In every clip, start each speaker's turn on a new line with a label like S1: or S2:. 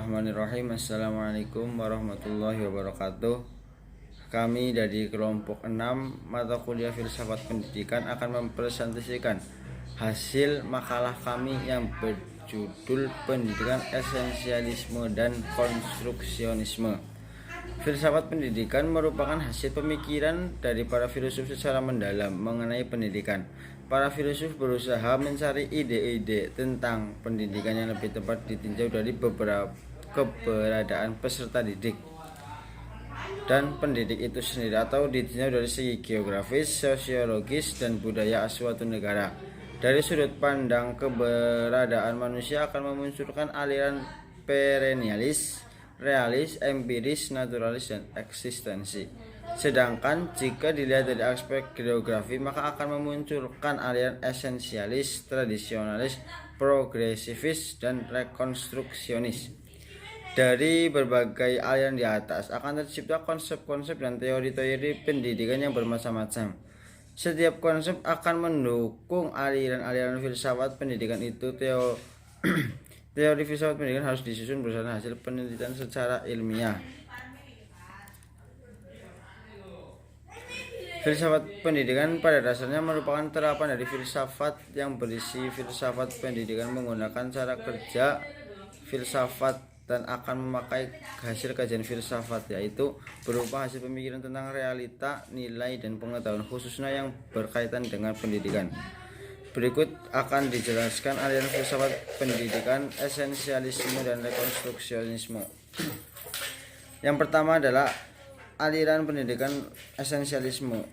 S1: Bismillahirrahmanirrahim. Assalamualaikum warahmatullahi wabarakatuh. Kami dari kelompok 6 mata kuliah Filsafat Pendidikan akan mempresentasikan hasil makalah kami yang berjudul Pendidikan Esensialisme dan Konstruksionisme. Filsafat pendidikan merupakan hasil pemikiran dari para filsuf secara mendalam mengenai pendidikan. Para filsuf berusaha mencari ide-ide tentang pendidikan yang lebih tepat ditinjau dari beberapa keberadaan peserta didik dan pendidik itu sendiri, atau ditinjau dari segi geografis, sosiologis, dan budaya suatu negara. Dari sudut pandang keberadaan manusia akan memunculkan aliran perennialis, realis, empiris, naturalis, dan eksistensi. Sedangkan jika dilihat dari aspek geografi, maka akan memunculkan aliran esensialis, tradisionalis, progresivis, dan rekonstruksionis. Dari berbagai aliran di atas akan tercipta konsep-konsep dan teori-teori pendidikan yang bermacam-macam. Setiap konsep akan mendukung aliran-aliran filsafat pendidikan itu. Teori filsafat pendidikan harus disusun berdasarkan hasil penelitian secara ilmiah. Filsafat pendidikan pada dasarnya merupakan terapan dari filsafat yang berisi filsafat pendidikan menggunakan cara kerja filsafat dan akan memakai hasil kajian filsafat, yaitu berupa hasil pemikiran tentang realita, nilai, dan pengetahuan khususnya yang berkaitan dengan pendidikan. Berikut akan dijelaskan aliran filsafat pendidikan, esensialisme, dan rekonstruksionisme. Yang pertama adalah aliran pendidikan esensialisme.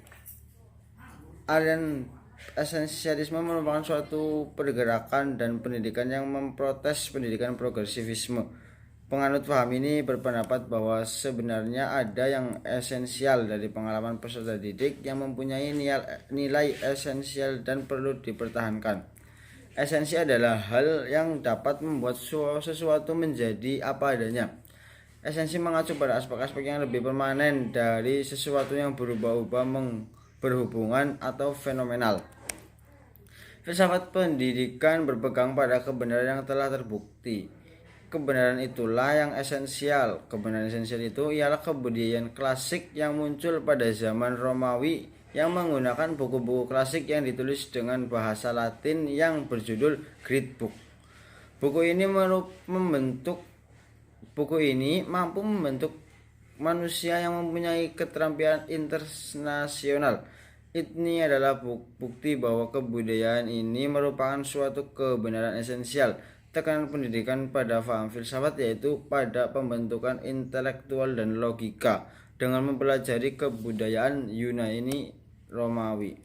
S1: Aliran esensialisme merupakan suatu pergerakan dan pendidikan yang memprotes pendidikan progresivisme. Penganut paham ini berpendapat bahwa sebenarnya ada yang esensial dari pengalaman peserta didik yang mempunyai nilai esensial dan perlu dipertahankan. Esensi adalah hal yang dapat membuat sesuatu menjadi apa adanya. Esensi mengacu pada aspek-aspek yang lebih permanen dari sesuatu yang berubah-ubah, berhubungan, atau fenomenal. Filsafat pendidikan berpegang pada kebenaran yang telah terbukti. Kebenaran itulah yang esensial. Kebenaran esensial itu ialah kebudayaan klasik yang muncul pada zaman Romawi yang menggunakan buku-buku klasik yang ditulis dengan bahasa Latin yang berjudul Great Book. Buku ini mampu membentuk manusia yang mempunyai keterampilan internasional. Ini adalah bukti bahwa kebudayaan ini merupakan suatu kebenaran esensial. Tekanan pendidikan pada paham filsafat yaitu pada pembentukan intelektual dan logika dengan mempelajari kebudayaan Yunani Romawi.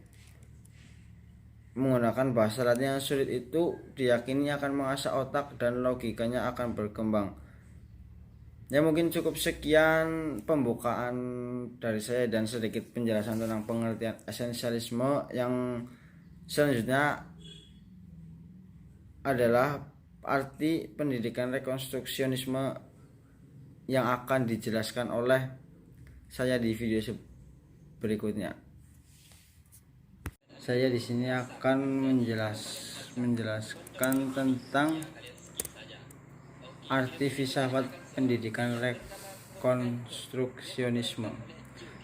S1: Menggunakan bahasa Latin yang sulit itu diyakini akan mengasah otak dan logikanya akan berkembang. Ya, mungkin cukup sekian pembukaan dari saya dan sedikit penjelasan tentang pengertian esensialisme. Yang selanjutnya adalah arti pendidikan rekonstruksionisme yang akan dijelaskan oleh saya di video berikutnya. Saya di sini akan menjelaskan tentang arti filsafat pendidikan rekonstruksionisme.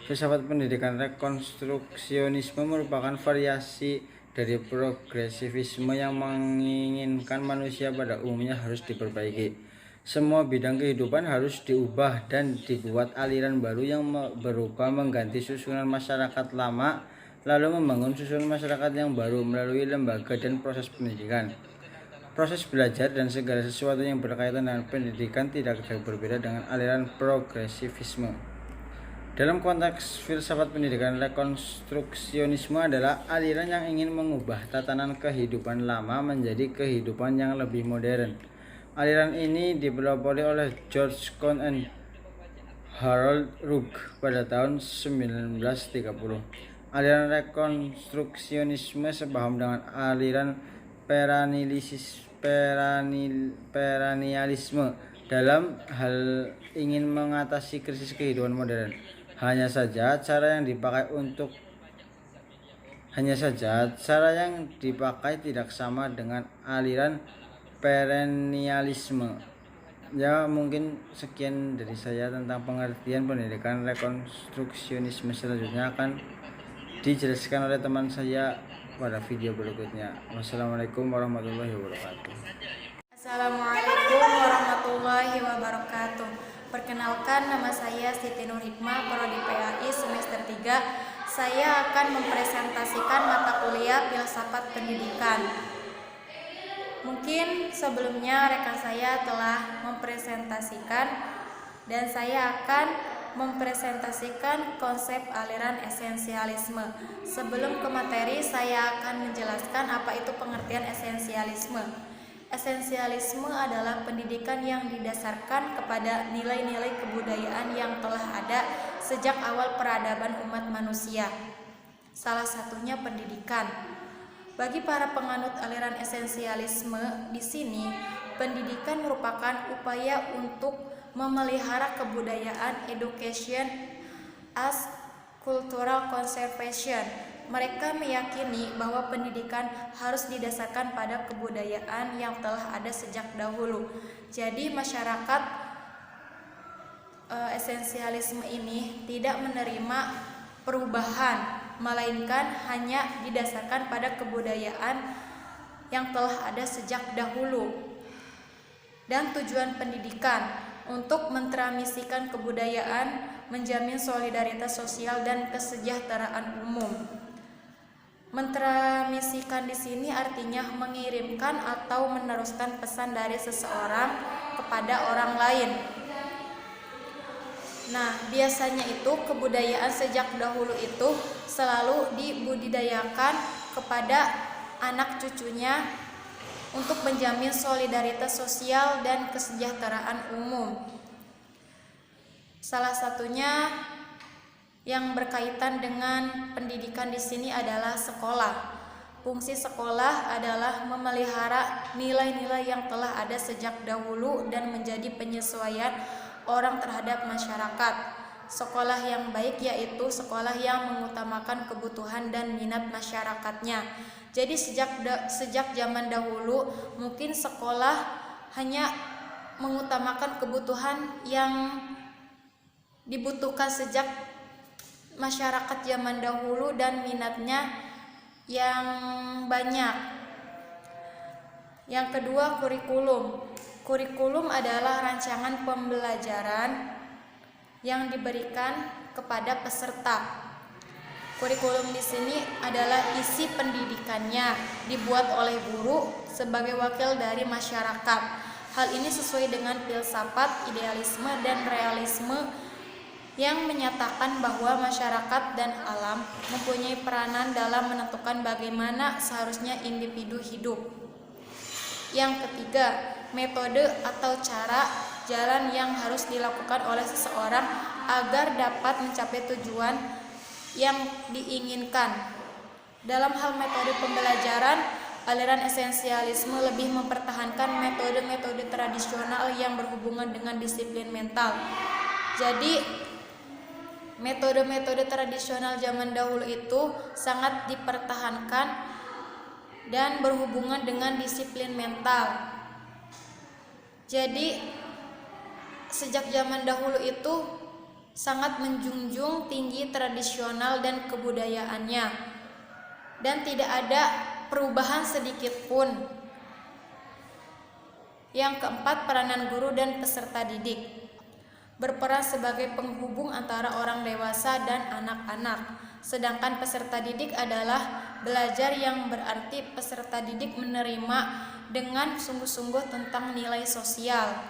S1: Filsafat pendidikan rekonstruksionisme merupakan variasi dari progresivisme yang menginginkan manusia pada umumnya harus diperbaiki. Semua bidang kehidupan harus diubah dan dibuat aliran baru yang berupa mengganti susunan masyarakat lama lalu membangun susunan masyarakat yang baru melalui lembaga dan proses pendidikan. Proses belajar dan segala sesuatu yang berkaitan dengan pendidikan tidak jauh berbeda dengan aliran progresivisme. Dalam konteks filsafat pendidikan, rekonstruksionisme adalah aliran yang ingin mengubah tatanan kehidupan lama menjadi kehidupan yang lebih modern. Aliran ini dipelopori oleh George Kohn dan Harold Urch pada tahun 1930. Aliran rekonstruksionisme sepaham dengan aliran perennialisme dalam hal ingin mengatasi krisis kehidupan modern. Hanya saja cara yang dipakai tidak sama dengan aliran perennialisme. Ya, mungkin sekian dari saya tentang pengertian pendidikan rekonstruksionisme. Selanjutnya akan dijelaskan oleh teman saya pada video berikutnya. Wassalamualaikum warahmatullahi wabarakatuh.
S2: Assalamualaikum warahmatullahi wabarakatuh. Perkenalkan, nama saya Siti Nur Hikmah, Prodi PAI semester 3. Saya akan mempresentasikan mata kuliah Filsafat Pendidikan. Mungkin sebelumnya rekan saya telah mempresentasikan dan saya akan mempresentasikan konsep aliran esensialisme. Sebelum ke materi, saya akan menjelaskan apa itu pengertian esensialisme. Esensialisme adalah pendidikan yang didasarkan kepada nilai-nilai kebudayaan yang telah ada sejak awal peradaban umat manusia. Salah satunya pendidikan. Bagi para penganut aliran esensialisme, di sini pendidikan merupakan upaya untuk memelihara kebudayaan, education as cultural conservation. Mereka meyakini bahwa pendidikan harus didasarkan pada kebudayaan yang telah ada sejak dahulu. Jadi masyarakat esensialisme ini tidak menerima perubahan, melainkan hanya didasarkan pada kebudayaan yang telah ada sejak dahulu. Dan tujuan pendidikan untuk mentranmisikan kebudayaan, menjamin solidaritas sosial dan kesejahteraan umum. Mentranmisikan di sini artinya mengirimkan atau meneruskan pesan dari seseorang kepada orang lain. Nah, biasanya itu kebudayaan sejak dahulu itu selalu dibudidayakan kepada anak cucunya untuk menjamin solidaritas sosial dan kesejahteraan umum. Salah satunya yang berkaitan dengan pendidikan di sini adalah sekolah. Fungsi sekolah adalah memelihara nilai-nilai yang telah ada sejak dahulu dan menjadi penyesuaian orang terhadap masyarakat. Sekolah yang baik yaitu sekolah yang mengutamakan kebutuhan dan minat masyarakatnya. Jadi sejak zaman dahulu mungkin sekolah hanya mengutamakan kebutuhan yang dibutuhkan sejak masyarakat zaman dahulu dan minatnya yang banyak. Yang kedua, kurikulum. Kurikulum adalah rancangan pembelajaran yang diberikan kepada peserta. Kurikulum di sini adalah isi pendidikannya, dibuat oleh guru sebagai wakil dari masyarakat. Hal ini sesuai dengan filsafat, idealisme, dan realisme yang menyatakan bahwa masyarakat dan alam mempunyai peranan dalam menentukan bagaimana seharusnya individu hidup. Yang ketiga, metode atau cara jalan yang harus dilakukan oleh seseorang agar dapat mencapai tujuan yang diinginkan. Dalam hal metode pembelajaran, aliran esensialisme lebih mempertahankan metode-metode tradisional yang berhubungan dengan disiplin mental. Jadi, metode-metode tradisional zaman dahulu itu sangat dipertahankan dan berhubungan dengan disiplin mental. Jadi sejak zaman dahulu itu sangat menjunjung tinggi tradisional dan kebudayaannya, dan tidak ada perubahan sedikit pun. Yang keempat, peranan guru dan peserta didik. Berperan sebagai penghubung antara orang dewasa dan anak-anak. Sedangkan peserta didik adalah belajar, yang berarti peserta didik menerima dengan sungguh-sungguh tentang nilai sosial.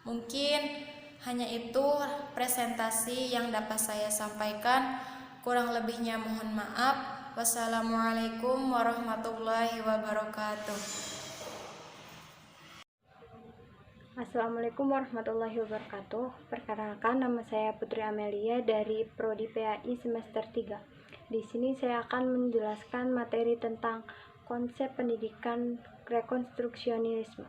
S2: Mungkin hanya itu presentasi yang dapat saya sampaikan. Kurang lebihnya mohon maaf. Wassalamualaikum warahmatullahi wabarakatuh.
S3: Assalamualaikum warahmatullahi wabarakatuh. Perkenalkan, nama saya Putri Amelia dari Prodi PAI semester 3. Di sini saya akan menjelaskan materi tentang konsep pendidikan rekonstruksionisme.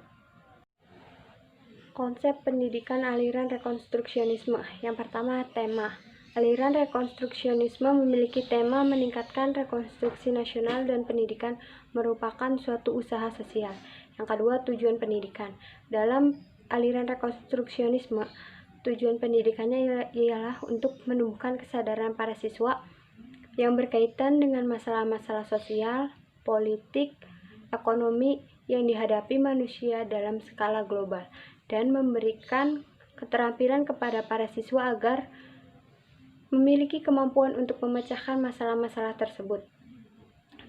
S3: Konsep pendidikan aliran rekonstruksionisme. Yang pertama, tema. Aliran rekonstruksionisme memiliki tema meningkatkan rekonstruksi nasional dan pendidikan merupakan suatu usaha sosial. Yang kedua, tujuan pendidikan. Dalam aliran rekonstruksionisme, tujuan pendidikannya ialah untuk menumbuhkan kesadaran para siswa yang berkaitan dengan masalah-masalah sosial, politik, ekonomi yang dihadapi manusia dalam skala global, dan memberikan keterampilan kepada para siswa agar memiliki kemampuan untuk memecahkan masalah-masalah tersebut.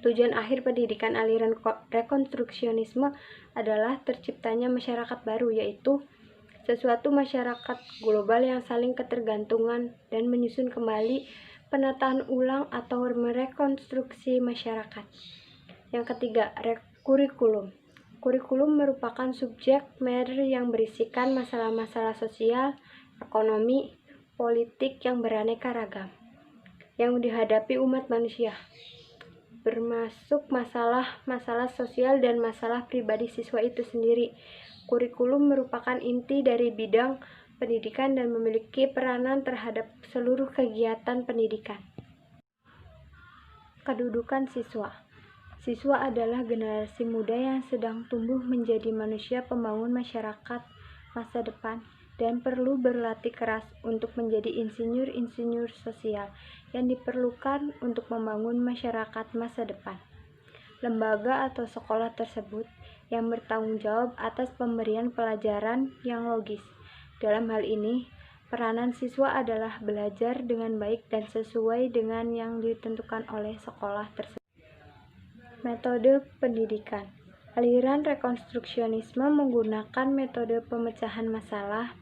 S3: Tujuan akhir pendidikan aliran rekonstruksionisme adalah terciptanya masyarakat baru, yaitu sesuatu masyarakat global yang saling ketergantungan dan menyusun kembali penataan ulang atau merekonstruksi masyarakat. Yang ketiga, kurikulum. Kurikulum merupakan subjek matter yang berisikan masalah-masalah sosial, ekonomi, politik yang beraneka ragam yang dihadapi umat manusia, bermasuk masalah-masalah sosial dan masalah pribadi siswa itu sendiri. Kurikulum merupakan inti dari bidang pendidikan dan memiliki peranan terhadap seluruh kegiatan pendidikan. Kedudukan siswa. Siswa adalah generasi muda yang sedang tumbuh menjadi manusia pembangun masyarakat masa depan dan perlu berlatih keras untuk menjadi insinyur-insinyur sosial yang diperlukan untuk membangun masyarakat masa depan. Lembaga atau sekolah tersebut yang bertanggung jawab atas pemberian pelajaran yang logis. Dalam hal ini, peranan siswa adalah belajar dengan baik dan sesuai dengan yang ditentukan oleh sekolah tersebut. Metode pendidikan. Aliran rekonstruksionisme menggunakan metode pemecahan masalah,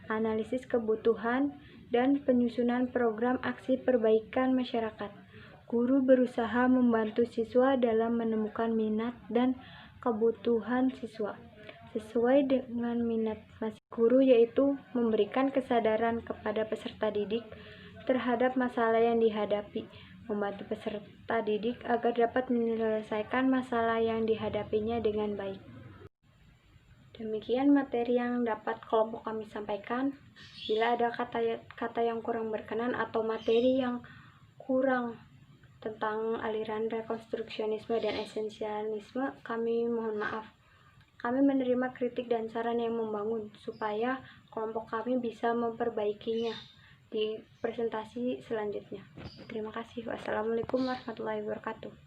S3: analisis kebutuhan, dan penyusunan program aksi perbaikan masyarakat. Guru berusaha membantu siswa dalam menemukan minat dan kebutuhan siswa sesuai dengan minat masing guru, yaitu memberikan kesadaran kepada peserta didik terhadap masalah yang dihadapi, membantu peserta didik agar dapat menyelesaikan masalah yang dihadapinya dengan baik. Demikian materi yang dapat kelompok kami sampaikan. Bila ada kata yang kurang berkenan atau materi yang kurang tentang aliran rekonstruksionisme dan esensialisme, kami mohon maaf. Kami menerima kritik dan saran yang membangun supaya kelompok kami bisa memperbaikinya di presentasi selanjutnya. Terima kasih. Wassalamualaikum warahmatullahi wabarakatuh.